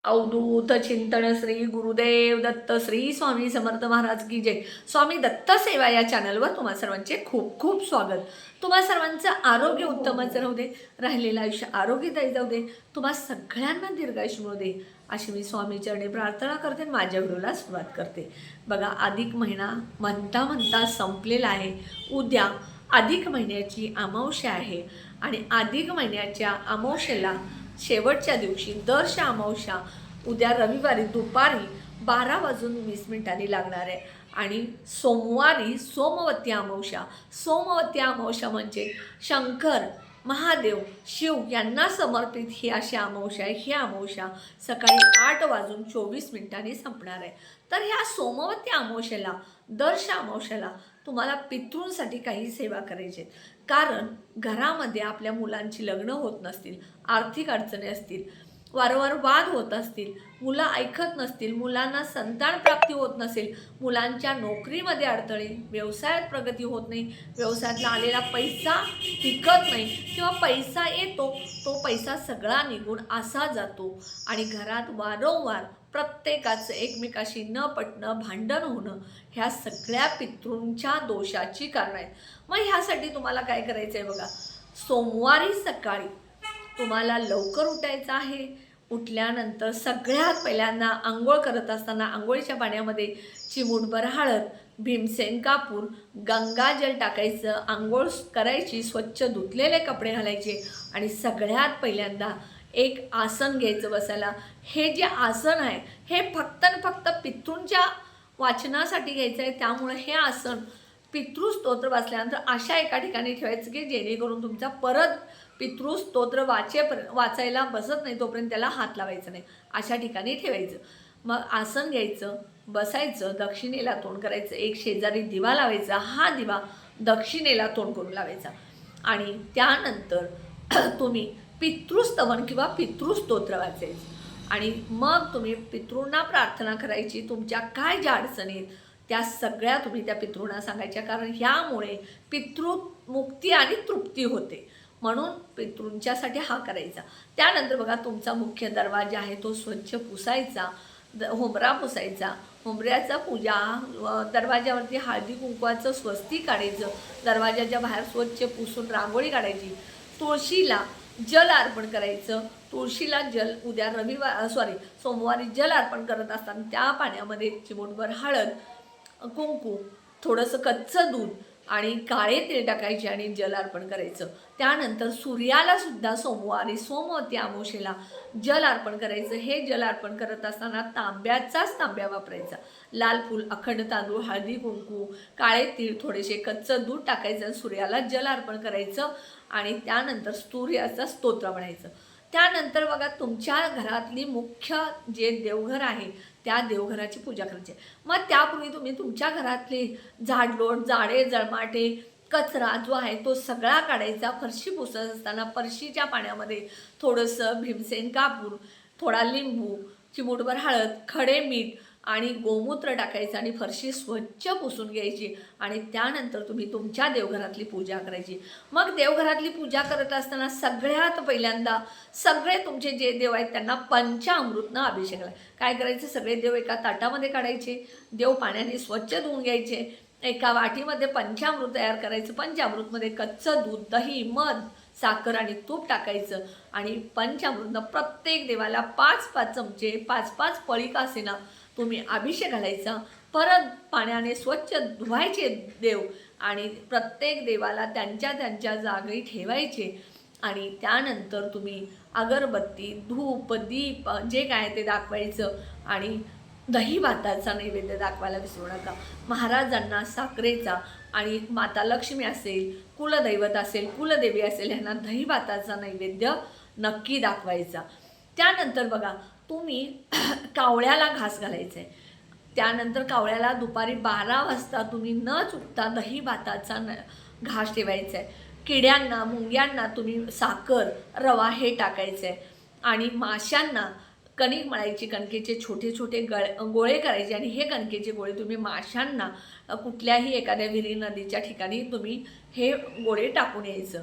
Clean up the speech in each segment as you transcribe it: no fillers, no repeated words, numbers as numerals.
अवधूत चिंतन श्री गुरुदेव दत्त श्री स्वामी समर्थ महाराज की जय। स्वामी दत्त सेवा या चॅनलवर तुम्हा सर्वांचे खूप खूप स्वागत। तुम्हा सर्वांचं आरोग्य उत्तमच राहू दे, राहिलेलं आयुष्य आरोग्यदायी जाऊ दे, तुम्हा सगळ्यांना दीर्घायुष्य मिळू दे अशी मी स्वामी चरणी प्रार्थना करते। माझ्या व्हिडिओला सुरुवात करते। बघा, अधिक महिना म्हणता म्हणता संपलेला आहे। उद्या अधिक महिन्याची अमावस्या आहे आणि अधिक महिन्याच्या अमावस्येला शेवटच्या दिवशी दरशा अमावस्या उद्या रविवारी दुपारी 12:20 लागणार आहे आणि सोमवारी सोमवती अमावस्या। सोमवती अमावस्या म्हणजे शंकर महादेव शिव यांना समर्पित ही अशी अमावस्या आहे। ही अमावस्या सकाळी 8:24 संपणार आहे। तर ह्या सोमवती अमावस्येला दरशा अमावस्येला तुम्हाला पितृंसाठी काही सेवा करायची आहे। कारण घरामध्ये आपल्या मुलांची लग्न होत नसतील, आर्थिक अडचणी असतील, वारंवार वाद होत असतील, मुलं ऐकत नसतील, मुलांना संतान प्राप्ती होत नसेल, मुलांच्या नोकरीमध्ये अडथळे, व्यवसायात प्रगती होत नाही, व्यवसायातला आलेला पैसा टिकत नाही किंवा पैसा येतो तो पैसा सगळा निघून असा जातो आणि घरात वारंवार प्रत्येकाचं एकमेकाशी न पटणं, भांडण होणं, ह्या सगळ्या पितृंच्या दोषाची कारणं आहेत। मग ह्यासाठी तुम्हाला काय करायचं आहे बघा, सोमवारी सकाळी तुम्हाला लवकर उठायचं आहे। उठल्यानंतर सगळ्यात पहिल्यांदा आंघोळ करत असताना आंघोळीच्या पाण्यामध्ये चिमूटभर हळद, भीमसेन कापूर, गंगाजल टाकायचं, आंघोळ करायची, स्वच्छ धुतलेले कपडे घालायचे आणि सगळ्यात पहिल्यांदा एक आसन घ्यायचं बसायला। हे जे आसन आहे हे फक्त फक्त पितृंच्या वाचनासाठी घ्यायचं आहे। त्यामुळे हे आसन पितृस्तोत्र वाचल्यानंतर अशा एका ठिकाणी ठेवायचं की जेणेकरून तुमचा परत पितृस्तोत्र वाचायला बसत नाही तोपर्यंत त्याला हात लावायचा नाही, अशा ठिकाणी ठेवायचं। मग आसन घ्यायचं, बसायचं, दक्षिणेला तोंड करायचं, एक शेजारी दिवा लावायचा, हा दिवा दक्षिणेला तोंड करून लावायचा आणि त्यानंतर तुम्ही पितृस्तवन किंवा पितृस्तोत्र वाचायचं आणि मग तुम्ही पितृंना प्रार्थना करायची। तुमच्या काय ज्या अडचणी आहेत त्या सगळ्या तुम्ही त्या पितृंना सांगायच्या, कारण ह्यामुळे पितृमुक्ती आणि तृप्ती होते, म्हणून पितृंच्यासाठी हा करायचा। त्यानंतर बघा, तुमचा मुख्य दरवाजा आहे तो स्वच्छ पुसायचा, होमरा पुसायचा, होमऱ्याचा पूजा, दरवाजावरती हळदी कुंकवाचं स्वस्ती काढायचं, दरवाजाच्या बाहेर स्वच्छ पुसून रांगोळी काढायची, तुळशीला जल अर्पण करायचं। तुळशीला जल उद्या सोमवारी जल अर्पण करत असताना त्या पाण्यामध्ये चिमूटभर हळद, कुंकू, थोडंसं कच्चं दूध आणि काळे तीळ टाकायचे आणि जल अर्पण करायचं। त्यानंतर सूर्याला सुद्धा सोमवारी सोमवती अमावस्येला जल अर्पण करायचं। हे जल अर्पण करत असताना तांब्याचाच तांब्या वापरायचा, लाल फूल, अखंड तांदूळ, हळदी कुंकू, काळे तीळ, थोडेसे कच्चं दूध टाकायचं, सूर्याला जल अर्पण करायचं आणि त्यानंतर सूर्याचं स्तोत्र म्हणायचं। त्यानंतर बघा, तुमच्या घरातली मुख्य जे देवघर आहे त्या देवघराची पूजा करायची। मग त्यापूर्वी तुम्ही तुमच्या घरातले झाडलोट, जाडे, जळमाटे, कचरा जो आहे तो सगळा काढायचा। फरशी पुसत असताना फरशीच्या पाण्यामध्ये थोडंसं भीमसेन कापूर, थोडा लिंबू, चिमूटभर हळद, खडे मीठ आणि गोमूत्र टाकायचं आणि फरशी स्वच्छ पुसून घ्यायची आणि त्यानंतर तुम्ही तुमच्या देवघरातली पूजा करायची। मग देवघरातली पूजा करत असताना सगळ्यात पहिल्यांदा सगळे तुमचे जे देव आहेत त्यांना पंचामृतनं अभिषेक करायचा। काय करायचं, सगळे देव एका ताटामध्ये काढायचे, देव पाण्याने स्वच्छ धुवून घ्यायचे, एका वाटीमध्ये पंचामृत तयार करायचं। पंचामृतमध्ये कच्चं दूध, दही, मध, साखर आणि तूप टाकायचं आणि पंचामृतनं प्रत्येक देवाला 5-5 चमचे, 5-5 पळी का असेना तुम्ही अभिषेक घालायचा। परत पाण्याने स्वच्छ धुवायचे देव आणि प्रत्येक देवाला त्यांच्या त्यांच्या जागी ठेवायचे आणि त्यानंतर तुम्ही अगरबत्ती, धूप, दीप जे काय ते दाखवायचं आणि दही भाताचा नैवेद्य दाखवायला विसरू नका। महाराजांना साखरेचा आणि माता लक्ष्मी असेल, कुलदैवत असेल, कुलदेवी असेल, ह्यांना दही भाताचा नैवेद्य नक्की दाखवायचा। त्यानंतर बघा, तुम्ही कावळ्याला घास घालायचा आहे। त्यानंतर कावळ्याला दुपारी 12 वाजता तुम्ही न चुकता दही भाताचा घास ठेवायचा आहे। किड्यांना, मुंग्यांना तुम्ही साखर, रवा हे टाकायचं आहे आणि माशांना कणिक मळायची, कणकेचे छोटे छोटे गोळे करायचे आणि हे कणकेचे गोळे तुम्ही माशांना कुठल्याही एखाद्या विहिरी, नदीच्या ठिकाणी तुम्ही हे गोळे टाकून यायचं।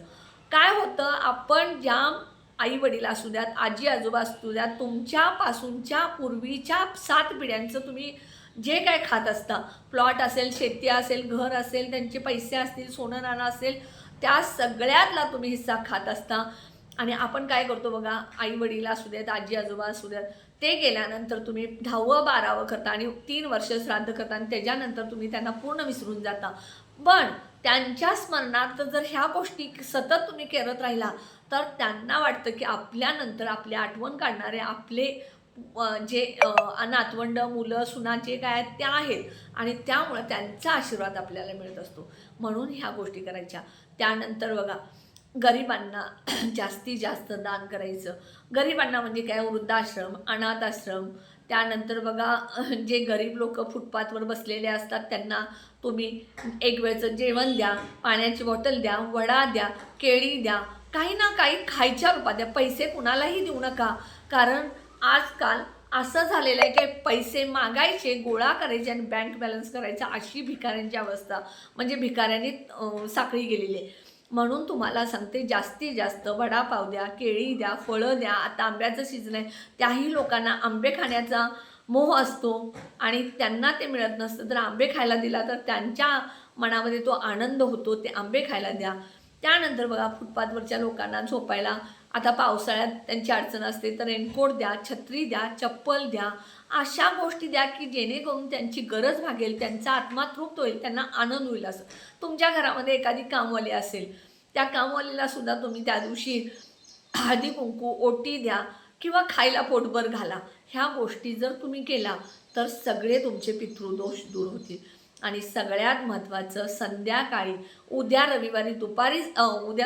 काय होतं, आपण ज्या आई वडील असू द्यात, आजी आजोबा असू द्यात, तुमच्यापासूनच्या पूर्वीच्या 7 पिढ्यांचं तुम्ही जे काय खात असता, प्लॉट असेल, शेती असेल, घर असेल, त्यांचे पैसे असतील, सोनं नाणं असेल, त्या सगळ्यातला तुम्ही हिस्सा खात असता. आणि आपण काय करतो बघा, आई वडील असू द्यात, आजी आजोबा असू द्यात, ते गेल्यानंतर तुम्ही 10वं 12वं करता आणि 3 वर्ष श्राद्ध करता आणि त्याच्यानंतर तुम्ही त्यांना पूर्ण विसरून जाता. पण त्यांच्या स्मरणार्थ जर ह्या गोष्टी सतत तुम्ही करत राहिला तर त्यांना वाटतं की आपल्यानंतर आपली आठवण काढणारे आपले जे नातवंड, मुलं, सुना जे काय आहेत त्या आहेत आणि त्यामुळं त्यांचा आशीर्वाद आपल्याला मिळत असतो. म्हणून ह्या गोष्टी करायच्या. त्यानंतर बघा, गरिबांना जास्तीत जास्त दान करायचं. गरिबांना म्हणजे काय, वृद्धाश्रम, अनाथ आश्रम, त्यानंतर बघा जे गरीब लोक फुटपाथवर बसलेले असतात त्यांना तुम्ही एक वेळचं जेवण द्या, पाण्याची बॉटल द्या, वडा द्या, केळी द्या, काही ना काही खायच्या रूपात द्या. पैसे कुणालाही देऊ नका, कारण आजकाल असं झालेलं आहे की पैसे मागायचे, गोळा करायचे आणि बँक बॅलन्स करायचा, अशी भिकाऱ्यांची अवस्था, म्हणजे भिकाऱ्यांनी साखळी गेलेली आहे. म्हणून तुम्हाला सांगते, जास्तीत जास्त वडापाव द्या, केळी द्या, फळं द्या. आता आंब्याचं सीझन आहे, त्याही लोकांना आंबे खाण्याचा मोह असतो आणि त्यांना ते मिळत नसतं. तर आंबे खायला दिला तर त्यांच्या मनामध्ये तो आनंद होतो, ते आंबे खायला द्या. त्यानंतर बघा, फुटपाथवरच्या लोकांना झोपायला आता पावसाळ्यात त्यांची अडचण असते तर रेनकोट द्या, छत्री द्या, चप्पल द्या. अशा गोष्टी द्या की जेणेकरून त्यांची गरज भागेल, त्यांचा आत्मा तृप्त होईल, त्यांना आनंद होईल. असं तुमच्या घरामध्ये एखादी कामवाली असेल, त्या कामवालीला सुद्धा तुम्ही त्या दिवशी हळदी कुंकू, ओटी द्या किंवा खायला पोटभर घाला. ह्या गोष्टी जर तुम्ही केला तर सगळे तुमचे पितृदोष दूर होतील. आणि सगळ्यात महत्त्वाचं, संध्याकाळी उद्या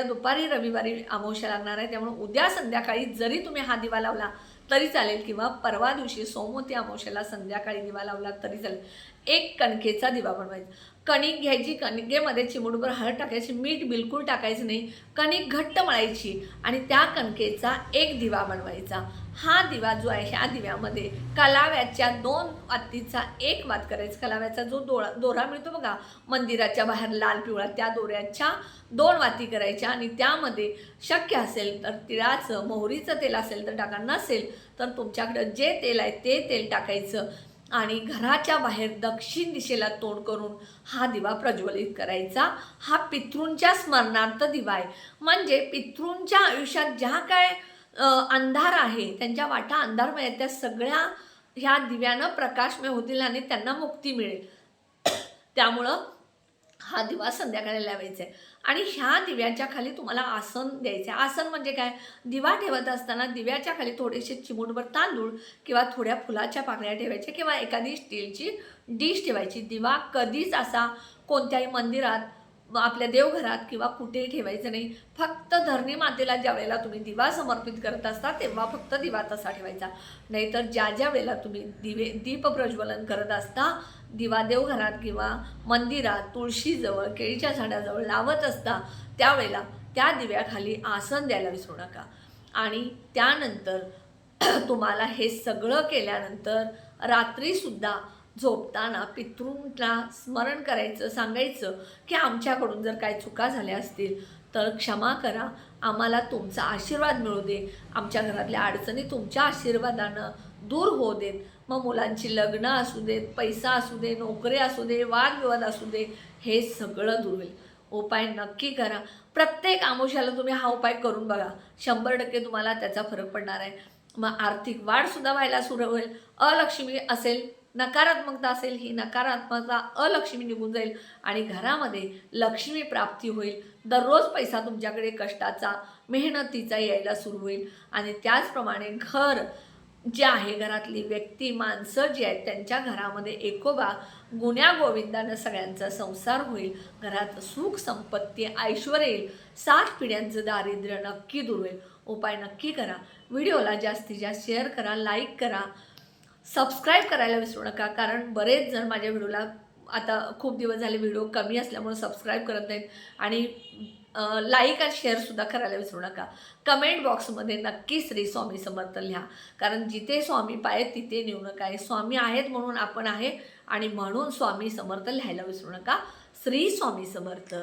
दुपारी रविवारी अमावस्या लागणार आहे, त्यामुळे उद्या संध्याकाळी जरी तुम्ही हा दिवा लावला तरी चालेल किंवा परवा दिवशी सोमवती अमावस्याला संध्याकाळी दिवा लावला तरी चालेल. एक कणकेचा दिवा बनवायचा. कणिक घ्यायची, कणकेमध्ये चिमूटभर हळद टाकायची, मीठ बिलकुल टाकायचं नाही, कणिक घट्ट मळायची आणि त्या कणकेचा एक दिवा बनवायचा. हा दिवा जो आहे, ह्या दिव्यामध्ये कलाव्याच्या 2 वातीचा 1 वात करायचा. कलाव्याचा जो दोरा मिळतो बघा मंदिराच्या बाहेर लाल पिवळा, त्या दोऱ्याच्या 2 वाती करायच्या आणि त्यामध्ये शक्य असेल तर तिळाचं, मोहरीचं तेल असेल तर टाका, नसेल तर तुमच्याकडं जे तेल आहे ते तेल टाकायचं आणि घराच्या बाहेर दक्षिण दिशेला तोंड करून हा दिवा प्रज्वलित करायचा. हा पितृंच्या स्मरणार्थ दिवा आहे. म्हणजे पितृंच्या आयुष्यात ज्या काय अंधार आहे, त्यांच्या वाटा अंधारमय आहेत, त्या सगळ्या ह्या दिव्यानं प्रकाशमय होतील आणि त्यांना मुक्ती मिळेल. त्यामुळं हा दिवा संध्याकाळी लावायचा आहे. आणि ह्या दिव्याच्या खाली तुम्हाला आसन द्यायचं आहे. आसन म्हणजे काय, दिवा ठेवत असताना दिव्याच्या खाली थोडेसे चिमूटभर तांदूळ किंवा थोड्या फुलाच्या पाकळ्या ठेवायच्या किंवा एखादी स्टीलची डिश ठेवायची. दिवा कधीच असा कोणत्याही मंदिरात, आपल्या देवघरात किंवा कुठेही ठेवायचं नाही. फक्त धरणी मातेला ज्या वेळेला तुम्ही दिवा समर्पित करत असता तेव्हा फक्त दिवा तसा ठेवायचा. नाहीतर ज्या वेळेला तुम्ही दीप प्रज्वलन करत असता, दिवा देवघरात किंवा मंदिरात, तुळशीजवळ, केळीच्या झाडाजवळ लावत असता, त्यावेळेला त्या दिव्याखाली आसन द्यायला विसरू नका. आणि त्यानंतर तुम्हाला हे सगळं केल्यानंतर रात्रीसुद्धा झोपताना पितृंना स्मरण करायचं, सांगायचं की आमच्याकडून जर काही चुका झाल्या असतील तर क्षमा करा, आम्हाला तुमचा आशीर्वाद मिळू दे, आमच्या घरातल्या अडचणी तुमच्या आशीर्वादानं दूर होऊ देत. मग मुलांची लग्न असू देत, पैसा असू दे, नोकरी असू दे, वादविवाद असू दे, हे सगळं दूर होईल. उपाय नक्की करा. प्रत्येक अमावस्याला तुम्ही हा उपाय करून बघा, 100% तुम्हाला त्याचा फरक पडणार आहे. मग आर्थिक वाढसुद्धा व्हायला सुरू होईल. अलक्ष्मी असेल, नकारात्मकता असेल, ही नकारात्मकता अलक्ष्मी निघून जाईल आणि घरामध्ये लक्ष्मी प्राप्ती होईल. दररोज पैसा तुमच्याकडे कष्टाचा, मेहनतीचा यायला सुरू होईल. आणि त्याचप्रमाणे घर जे आहे, घरातली व्यक्ती, माणसं जी आहेत, त्यांच्या घरामध्ये एकोबा गुण्या गोविंदानं सगळ्यांचा संसार होईल. घरात सुख, संपत्ती, ऐश्वर येईल. 7 पिढ्यांचं दारिद्र्य नक्की दूर होईल. उपाय नक्की करा. व्हिडिओला जास्तीत जास्त शेअर करा, लाईक करा, सबस्क्राईब करायला विसरू नका. कारण बरेच जण माझ्या व्हिडिओला आता खूप दिवस झाले व्हिडिओ कमी असल्यामुळे सबस्क्राईब करत नाहीत आणि लाईक आणि शेअरसुद्धा करायला विसरू नका. कमेंट बॉक्समध्ये नक्की श्री स्वामी समर्थ लिहा, कारण जिथे स्वामी पाय तिथे नेऊ नका. आहे स्वामी आहेत म्हणून आपण आहे आणि म्हणून स्वामी समर्थ लिहायला विसरू नका. श्री स्वामी समर्थ.